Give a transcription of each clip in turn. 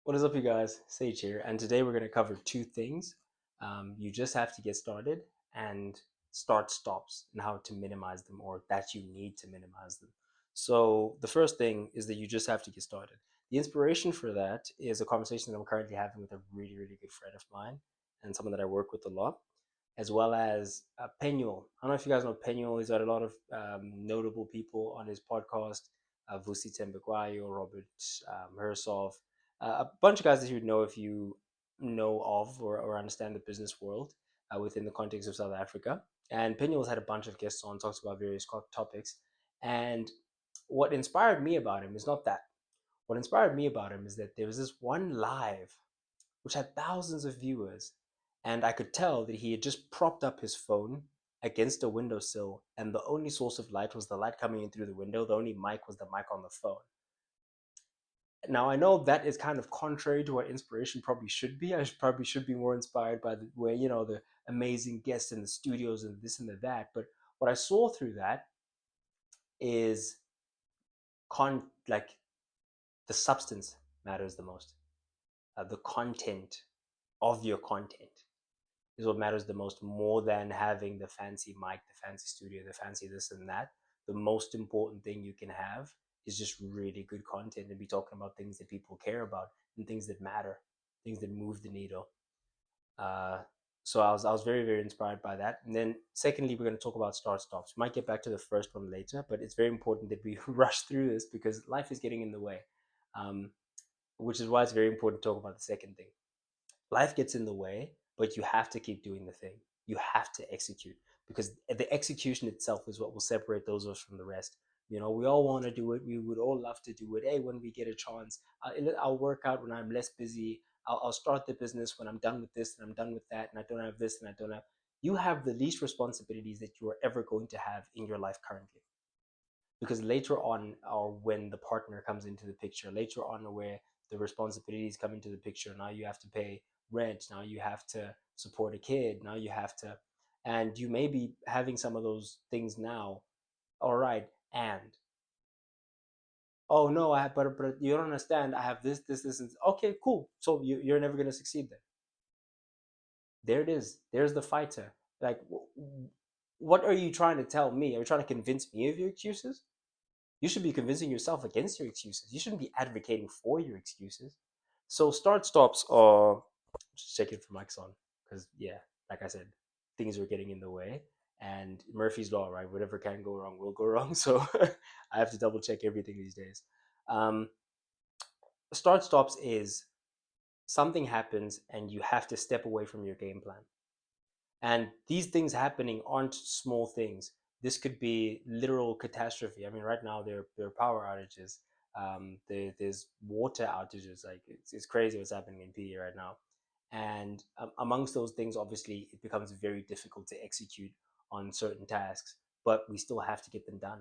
What is up, you guys? Sage here, and today we're going to cover two things. You just have to get started, and start stops, and how to minimize them, or that you need to minimize them. So, the first thing is that you just have to get started. The inspiration for that is a conversation that I'm currently having with a really, really good friend of mine, and someone that I work with a lot, as well as Penuel. I don't know if you guys know Penuel. He's got a lot of notable people on his podcast: Vusi Tembekwayo, Robert Hersov, a bunch of guys that you would know if you know of or understand the business world within the context of South Africa. And Penuel's had a bunch of guests on, talks about various topics. And what inspired me about him is not that. What inspired me about him is that there was this one live which had thousands of viewers, and I could tell that he had just propped up his phone against a windowsill, and the only source of light was the light coming in through the window. The only mic was the mic on the phone. Now I know that is kind of contrary to what inspiration probably should be. Probably should be more inspired by the way, the amazing guests in the studios and this and the that. But what I saw through that is like the substance matters the most. The content of your content is what matters the most, more than having the fancy mic, the fancy studio, the fancy this and that. The most important thing you can have is just really good content and be talking about things that people care about and things that matter, things that move the needle. Uh, so I was very, very inspired by that. And then secondly, we're going to talk about start stops. We might get back to the first one later, but it's very important that we rush through this because life is getting in the way. Um, which is why it's very important to talk about the second thing. Life gets in the way, but you have to keep doing the thing. You have to execute, because the execution itself is what will separate those of us from the rest. We all want to do it. We would all love to do it. Hey, when we get a chance, I'll work out when I'm less busy. I'll start the business when I'm done with this and I'm done with that, and I don't have this and I don't have. You have the least responsibilities that you are ever going to have in your life currently, because later on, or when the partner comes into the picture, later on, or where the responsibilities come into the picture, now you have to pay rent, now you have to support a kid, now you have to, and you may be having some of those things now. All right. And oh no, but you don't understand, I have this and okay, cool, so you're never going to succeed then. There it is, there's the fighter. Like, what are you trying to tell me? Are you trying to convince me of your excuses? You should be convincing yourself against your excuses. You shouldn't be advocating for your excuses. So start stops are just checking for mics on, because yeah, like I said, things are getting in the way. And Murphy's law, right? Whatever can go wrong will go wrong. So I have to double check everything these days. Um, start stops is something happens and you have to step away from your game plan. And these things happening aren't small things. This could be literal catastrophe. I mean, right now there are power outages. There's water outages. Like, it's crazy what's happening in PE right now. And amongst those things, obviously, it becomes very difficult to execute on certain tasks, but we still have to get them done.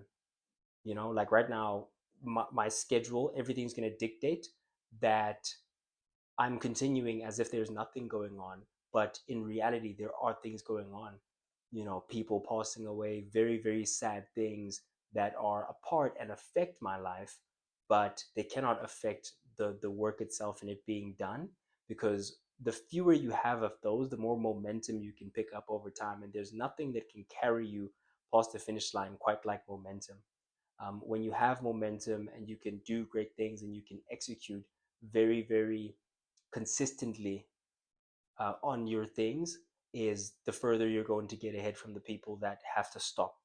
Like right now, my schedule, everything's going to dictate that I'm continuing as if there's nothing going on, but in reality, there are things going on. People passing away, very, very sad things that are a part and affect my life, but they cannot affect the work itself and it being done, because the fewer you have of those, the more momentum you can pick up over time. And there's nothing that can carry you past the finish line quite like momentum. When you have momentum and you can do great things and you can execute very, very consistently on your things, is the further you're going to get ahead from the people that have to stop.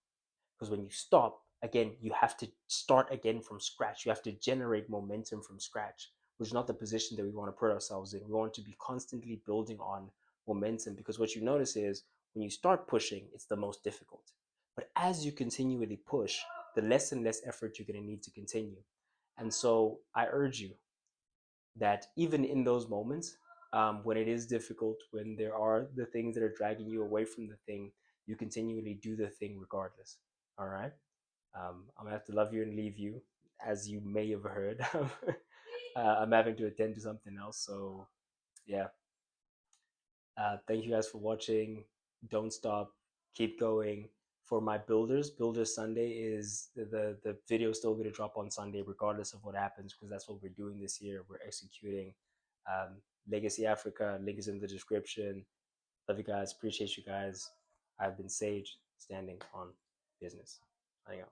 Because when you stop, again, you have to start again from scratch. You have to generate momentum from scratch, which is not the position that we want to put ourselves in. We want to be constantly building on momentum, because what you notice is when you start pushing, it's the most difficult. But as you continually push, the less and less effort you're going to need to continue. And so I urge you that even in those moments, when it is difficult, when there are the things that are dragging you away from the thing, you continually do the thing regardless. All right. I'm gonna have to love you and leave you, as you may have heard. I'm having to attend to something else, so yeah. Thank you guys for watching. Don't stop. Keep going. For my Builders Sunday is the video is still going to drop on Sunday regardless of what happens, because that's what we're doing this year. We're executing. Legacy Africa, link is in the description. Love you guys. Appreciate you guys. I've been Sage, standing on business. Hang out.